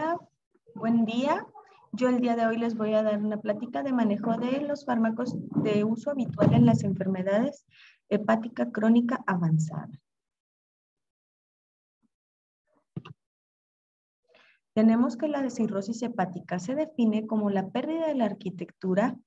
Hola, buen día. Yo el día de hoy les voy a dar una plática de manejo de los fármacos de uso habitual en las enfermedades hepática crónica avanzada. Tenemos que la cirrosis hepática se define como la pérdida de la arquitectura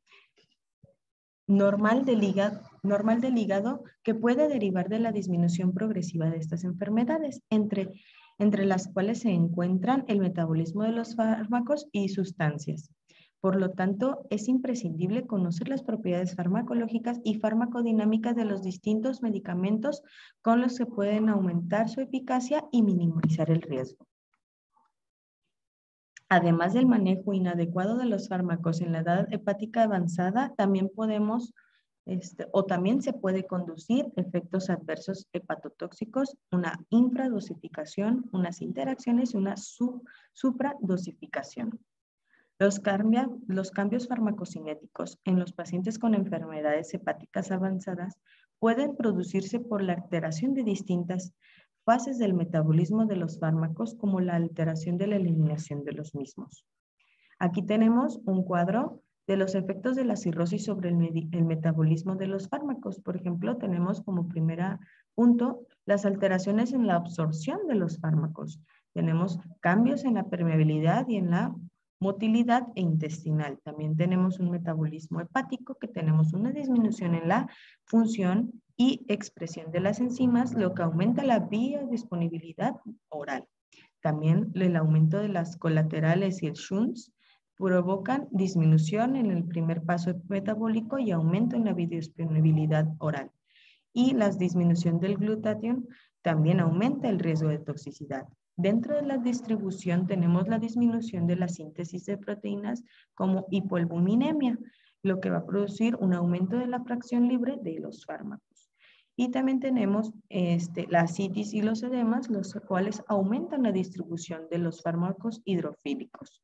normal del hígado que puede derivar de la disminución progresiva de estas enfermedades, entre las cuales se encuentran el metabolismo de los fármacos y sustancias. Por lo tanto, es imprescindible conocer las propiedades farmacológicas y farmacodinámicas de los distintos medicamentos con los que pueden aumentar su eficacia y minimizar el riesgo. Además del manejo inadecuado de los fármacos en la edad hepática avanzada, también también se puede conducir efectos adversos hepatotóxicos, una infradosificación, unas interacciones y una supradosificación. Los cambios farmacocinéticos en los pacientes con enfermedades hepáticas avanzadas pueden producirse por la alteración de distintas fases del metabolismo de los fármacos, como la alteración de la eliminación de los mismos. Aquí tenemos un cuadro de los efectos de la cirrosis sobre el metabolismo de los fármacos. Por ejemplo, tenemos como primer punto las alteraciones en la absorción de los fármacos. Tenemos cambios en la permeabilidad y en la motilidad intestinal. También tenemos un metabolismo hepático, que tenemos una disminución en la función y expresión de las enzimas, lo que aumenta la biodisponibilidad oral. También el aumento de las colaterales y el shunts provocan disminución en el primer paso metabólico y aumento en la biodisponibilidad oral. Y la disminución del glutatión también aumenta el riesgo de toxicidad. Dentro de la distribución tenemos la disminución de la síntesis de proteínas como hipoalbuminemia, lo que va a producir un aumento de la fracción libre de los fármacos. Y también tenemos la ascitis y los edemas, los cuales aumentan la distribución de los fármacos hidrofílicos.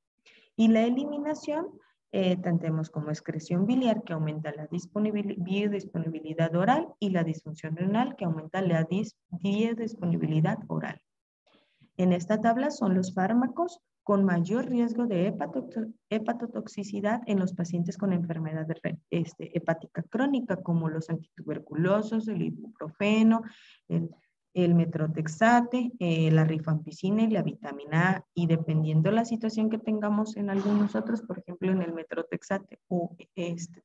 Y la eliminación, tenemos como excreción biliar, que aumenta la biodisponibilidad oral, y la disfunción renal, que aumenta la biodisponibilidad oral. En esta tabla son los fármacos con mayor riesgo de hepatotoxicidad en los pacientes con enfermedad hepática crónica, como los antituberculosos, el ibuprofeno, el metrotexate, la rifampicina y la vitamina A. Y dependiendo la situación que tengamos en algunos otros, por ejemplo en el metrotexate,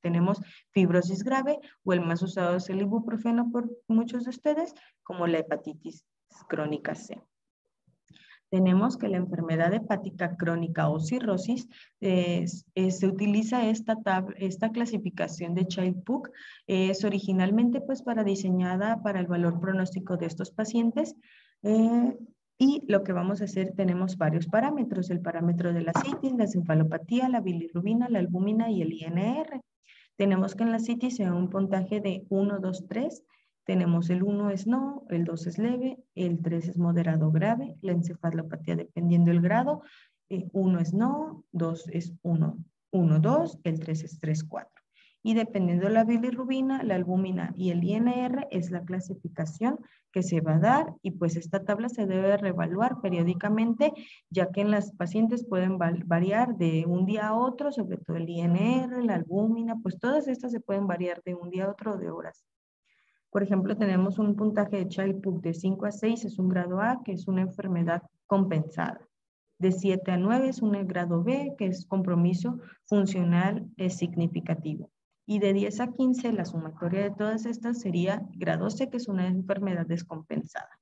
tenemos fibrosis grave, o el más usado es el ibuprofeno por muchos de ustedes, como la hepatitis crónica C. Tenemos que la enfermedad hepática crónica o cirrosis, se utiliza esta clasificación de Child-Pugh, es originalmente diseñada para el valor pronóstico de estos pacientes, y lo que vamos a hacer, tenemos varios parámetros: el parámetro de la citis, la encefalopatía, la bilirrubina, la albúmina y el INR. Tenemos que en la citis se da un puntaje de 1, 2, 3. Tenemos el 1 es no, el 2 es leve, el 3 es moderado grave, la encefalopatía dependiendo del grado, 1 es no, 2 es 1, 1, 2, el 3 es 3, 4. Y dependiendo de la bilirrubina, la albúmina y el INR es la clasificación que se va a dar, y esta tabla se debe reevaluar periódicamente, ya que en las pacientes pueden variar de un día a otro, sobre todo el INR, la albúmina, todas estas se pueden variar de un día a otro de horas. Por ejemplo, tenemos un puntaje de Child-Pugh de 5 a 6, es un grado A, que es una enfermedad compensada. De 7 a 9 es un grado B, que es compromiso funcional significativo. Y de 10 a 15, la sumatoria de todas estas sería grado C, que es una enfermedad descompensada.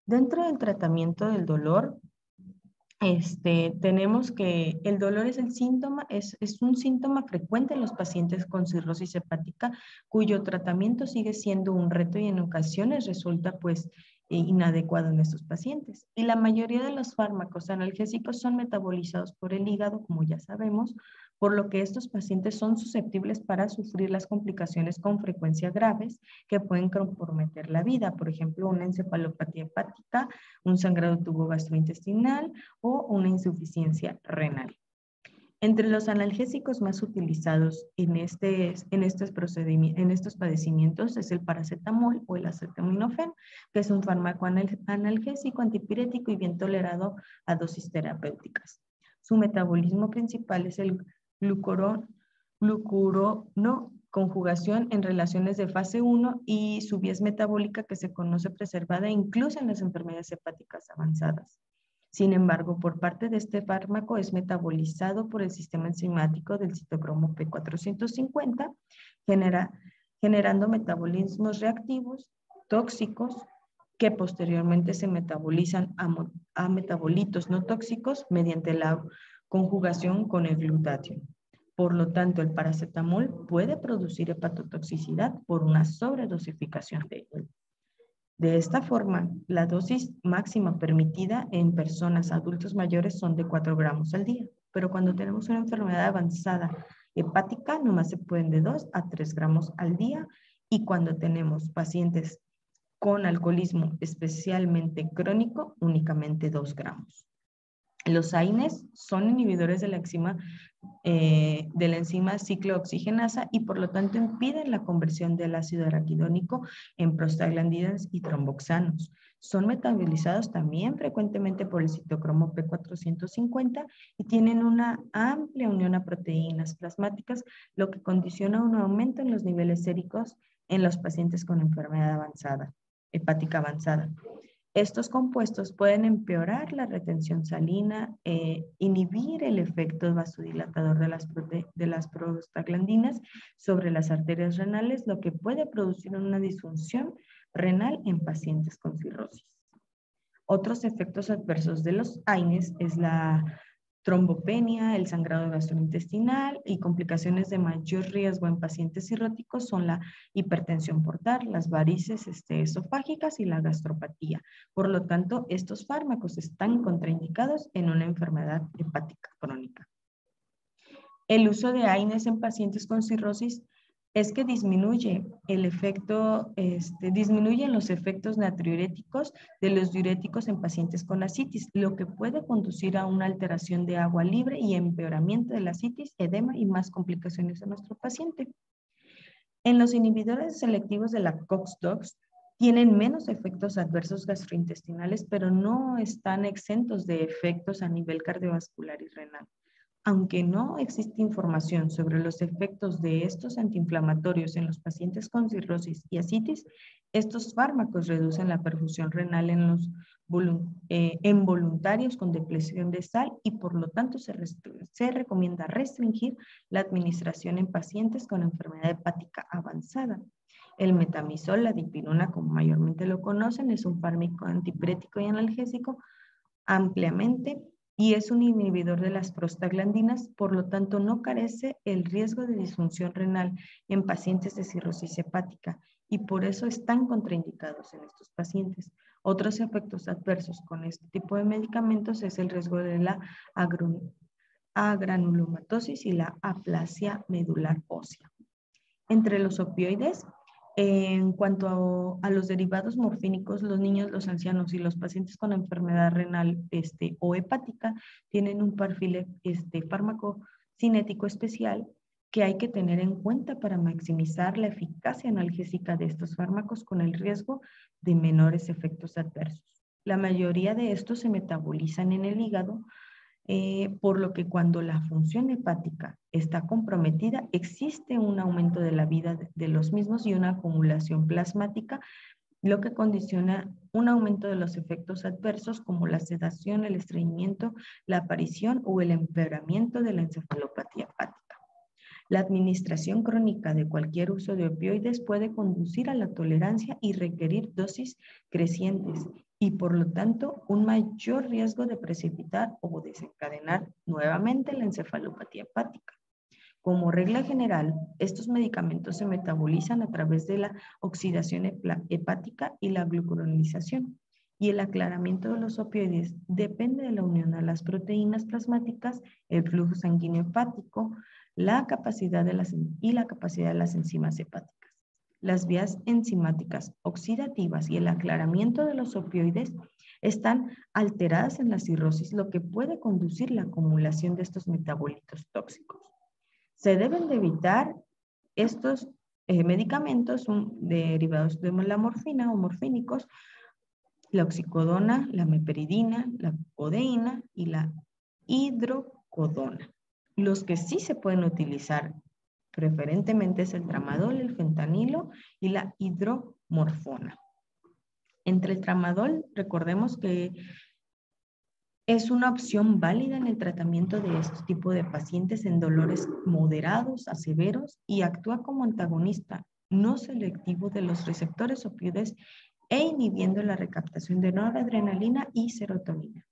Dentro del tratamiento del dolor, tenemos que el dolor es un síntoma frecuente en los pacientes con cirrosis hepática, cuyo tratamiento sigue siendo un reto y en ocasiones resulta inadecuado en estos pacientes. Y la mayoría de los fármacos analgésicos son metabolizados por el hígado, como ya sabemos, por lo que estos pacientes son susceptibles para sufrir las complicaciones con frecuencia graves que pueden comprometer la vida. Por ejemplo, una encefalopatía hepática, un sangrado tubo gastrointestinal o una insuficiencia renal. Entre los analgésicos más utilizados en estos padecimientos es el paracetamol o el acetaminofén, que es un fármaco analgésico, antipirético y bien tolerado a dosis terapéuticas. Su metabolismo principal es el glucurono conjugación en relaciones de fase 1 y su vía metabólica que se conoce preservada incluso en las enfermedades hepáticas avanzadas. Sin embargo, por parte de este fármaco es metabolizado por el sistema enzimático del citocromo P450, generando metabolismos reactivos, tóxicos, que posteriormente se metabolizan a metabolitos no tóxicos mediante la conjugación con el glutatión. Por lo tanto, el paracetamol puede producir hepatotoxicidad por una sobredosificación de él. De esta forma, la dosis máxima permitida en personas adultos mayores son de 4 gramos al día, pero cuando tenemos una enfermedad avanzada hepática, nomás se pueden de 2 a 3 gramos al día, y cuando tenemos pacientes con alcoholismo especialmente crónico, únicamente 2 gramos. Los AINES son inhibidores de la enzima ciclooxigenasa y por lo tanto impiden la conversión del ácido araquidónico en prostaglandinas y tromboxanos. Son metabolizados también frecuentemente por el citocromo P450 y tienen una amplia unión a proteínas plasmáticas, lo que condiciona un aumento en los niveles séricos en los pacientes con enfermedad hepática avanzada. Estos compuestos pueden empeorar la retención salina, inhibir el efecto vasodilatador de las prostaglandinas sobre las arterias renales, lo que puede producir una disfunción renal en pacientes con cirrosis. Otros efectos adversos de los AINES es la trombopenia, el sangrado gastrointestinal y complicaciones de mayor riesgo en pacientes cirróticos son la hipertensión portal, las varices esofágicas y la gastropatía. Por lo tanto, estos fármacos están contraindicados en una enfermedad hepática crónica. El uso de AINES en pacientes con cirrosis es que disminuyen los efectos natriuréticos de los diuréticos en pacientes con ascitis, lo que puede conducir a una alteración de agua libre y empeoramiento de la ascitis, edema y más complicaciones en nuestro paciente. En los inhibidores selectivos de la COX-2 tienen menos efectos adversos gastrointestinales, pero no están exentos de efectos a nivel cardiovascular y renal. Aunque no existe información sobre los efectos de estos antiinflamatorios en los pacientes con cirrosis y ascitis, estos fármacos reducen la perfusión renal en voluntarios con depleción de sal y por lo tanto se recomienda restringir la administración en pacientes con enfermedad hepática avanzada. El metamizol, la dipirona, como mayormente lo conocen, es un fármaco antipirético y analgésico ampliamente y es un inhibidor de las prostaglandinas, por lo tanto no carece el riesgo de disfunción renal en pacientes de cirrosis hepática y por eso están contraindicados en estos pacientes. Otros efectos adversos con este tipo de medicamentos es el riesgo de la agranulomatosis y la aplasia medular ósea. Entre los opioides, en cuanto a los derivados morfínicos, los niños, los ancianos y los pacientes con enfermedad renal o hepática tienen un perfil farmacocinético especial que hay que tener en cuenta para maximizar la eficacia analgésica de estos fármacos con el riesgo de menores efectos adversos. La mayoría de estos se metabolizan en el hígado, por lo que cuando la función hepática está comprometida, existe un aumento de la vida de los mismos y una acumulación plasmática, lo que condiciona un aumento de los efectos adversos como la sedación, el estreñimiento, la aparición o el empeoramiento de la encefalopatía hepática. La administración crónica de cualquier uso de opioides puede conducir a la tolerancia y requerir dosis crecientes y por lo tanto un mayor riesgo de precipitar o desencadenar nuevamente la encefalopatía hepática. Como regla general, estos medicamentos se metabolizan a través de la oxidación hepática y la glucuronización, y el aclaramiento de los opioides depende de la unión a las proteínas plasmáticas, el flujo sanguíneo hepático, la capacidad de las enzimas hepáticas. las vías enzimáticas oxidativas y el aclaramiento de los opioides están alteradas en la cirrosis, lo que puede conducir la acumulación de estos metabolitos tóxicos. Se deben de evitar estos medicamentos derivados de la morfina o morfínicos, la oxicodona, la meperidina, la codeína y la hidrocodona. Los que sí se pueden utilizar preferentemente es el tramadol, el fentanilo y la hidromorfona. Entre el tramadol, recordemos que es una opción válida en el tratamiento de este tipo de pacientes en dolores moderados a severos y actúa como antagonista no selectivo de los receptores opioides e inhibiendo la recaptación de noradrenalina y serotonina.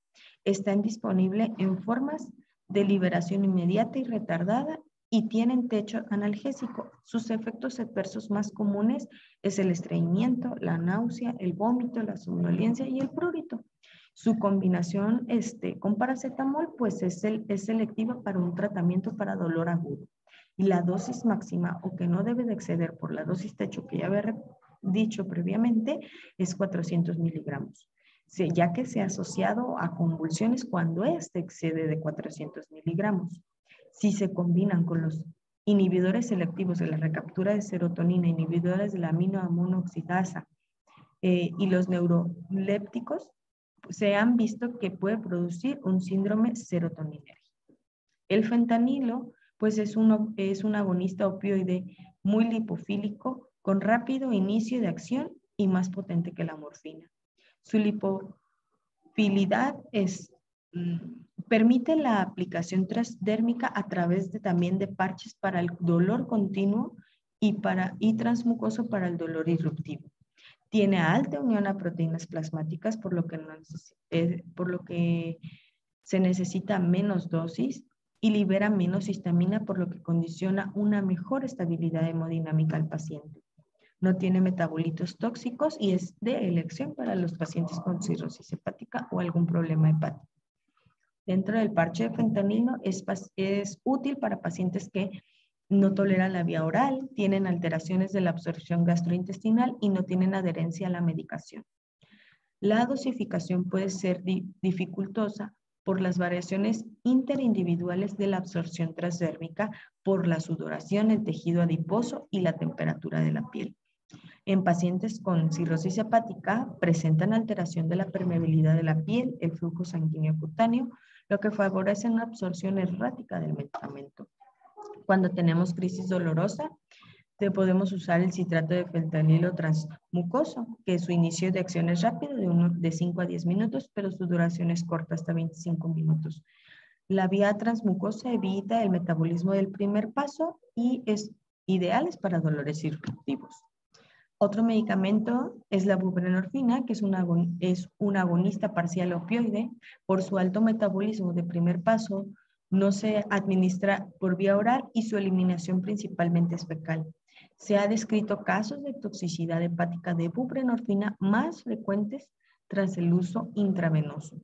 Están disponibles en formas de liberación inmediata y retardada y tienen techo analgésico. Sus efectos adversos más comunes es el estreñimiento, la náusea, el vómito, la somnolencia y el prurito. Su combinación con paracetamol pues es selectiva para un tratamiento para dolor agudo. Y la dosis máxima o que no debe de exceder por la dosis techo que ya había dicho previamente es 400 miligramos, ya que se ha asociado a convulsiones cuando excede de 400 miligramos. Si se combinan con los inhibidores selectivos de la recaptura de serotonina, inhibidores de la aminoaminoxidasa y los neurolépticos, se han visto que puede producir un síndrome serotoninérgico. El fentanilo, pues es un agonista opioide muy lipofílico con rápido inicio de acción y más potente que la morfina. Su lipofilidad permite la aplicación transdérmica a través también de parches para el dolor continuo y transmucoso para el dolor irruptivo. Tiene alta unión a proteínas plasmáticas, por lo que se necesita menos dosis y libera menos histamina, por lo que condiciona una mejor estabilidad hemodinámica al paciente. No tiene metabolitos tóxicos y es de elección para los pacientes con cirrosis hepática o algún problema hepático. Dentro del parche de fentanilo es útil para pacientes que no toleran la vía oral, tienen alteraciones de la absorción gastrointestinal y no tienen adherencia a la medicación. La dosificación puede ser dificultosa por las variaciones interindividuales de la absorción transdérmica, por la sudoración, el tejido adiposo y la temperatura de la piel. En pacientes con cirrosis hepática presentan alteración de la permeabilidad de la piel, el flujo sanguíneo cutáneo, lo que favorece una absorción errática del medicamento. Cuando tenemos crisis dolorosa, podemos usar el citrato de fentanilo transmucoso, que su inicio de acción es rápido, de 5 a 10 minutos, pero su duración es corta, hasta 25 minutos. La vía transmucosa evita el metabolismo del primer paso y es ideal para dolores irruptivos. Otro medicamento es la buprenorfina, que es un agonista parcial opioide. Por su alto metabolismo de primer paso, no se administra por vía oral y su eliminación principalmente es fecal. Se ha descrito casos de toxicidad hepática de buprenorfina más frecuentes tras el uso intravenoso.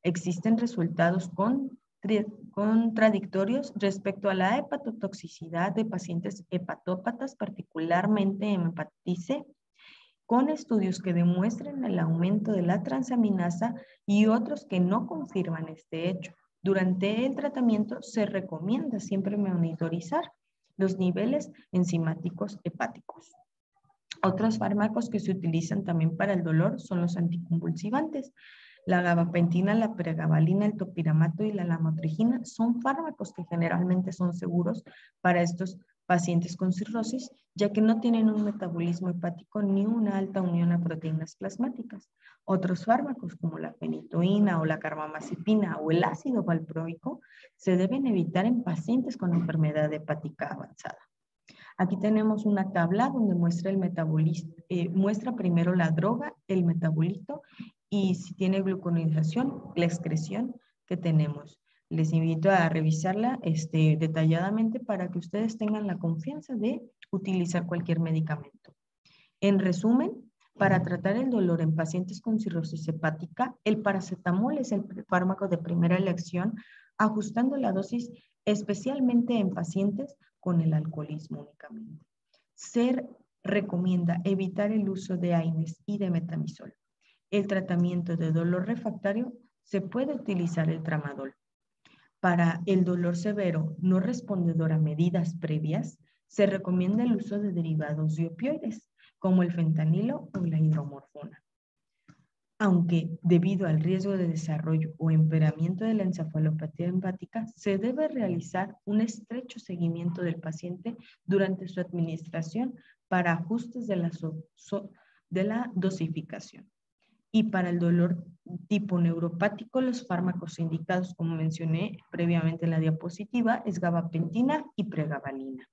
Existen resultados contradictorios respecto a la hepatotoxicidad de pacientes hepatópatas, particularmente en hepatitis C, con estudios que demuestran el aumento de la transaminasa y otros que no confirman este hecho. Durante el tratamiento se recomienda siempre monitorizar los niveles enzimáticos hepáticos. Otros fármacos que se utilizan también para el dolor son los anticonvulsivantes. La gabapentina, la pregabalina, el topiramato y la lamotrigina son fármacos que generalmente son seguros para estos pacientes con cirrosis, ya que no tienen un metabolismo hepático ni una alta unión a proteínas plasmáticas. Otros fármacos como la fenitoína o la carbamazepina o el ácido valproico se deben evitar en pacientes con enfermedad hepática avanzada. Aquí tenemos una tabla donde muestra el metabolismo, muestra primero la droga, el metabolito y si tiene gluconidación, la excreción que tenemos. Les invito a revisarla detalladamente para que ustedes tengan la confianza de utilizar cualquier medicamento. En resumen, para tratar el dolor en pacientes con cirrosis hepática, el paracetamol es el fármaco de primera elección, ajustando la dosis especialmente en pacientes con el alcoholismo únicamente. Ser recomienda evitar el uso de AINES y de metamizol. El tratamiento de dolor refractario se puede utilizar el tramadol. Para el dolor severo no respondedor a medidas previas, se recomienda el uso de derivados de opioides, como el fentanilo o la hidromorfona. Aunque debido al riesgo de desarrollo o empeoramiento de la encefalopatía hepática, se debe realizar un estrecho seguimiento del paciente durante su administración para ajustes de la dosificación. Y para el dolor tipo neuropático, los fármacos indicados, como mencioné previamente en la diapositiva, es gabapentina y pregabalina.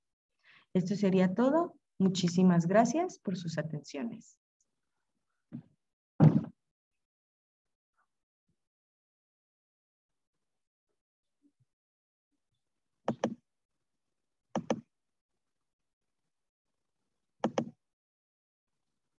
Esto sería todo. Muchísimas gracias por sus atenciones.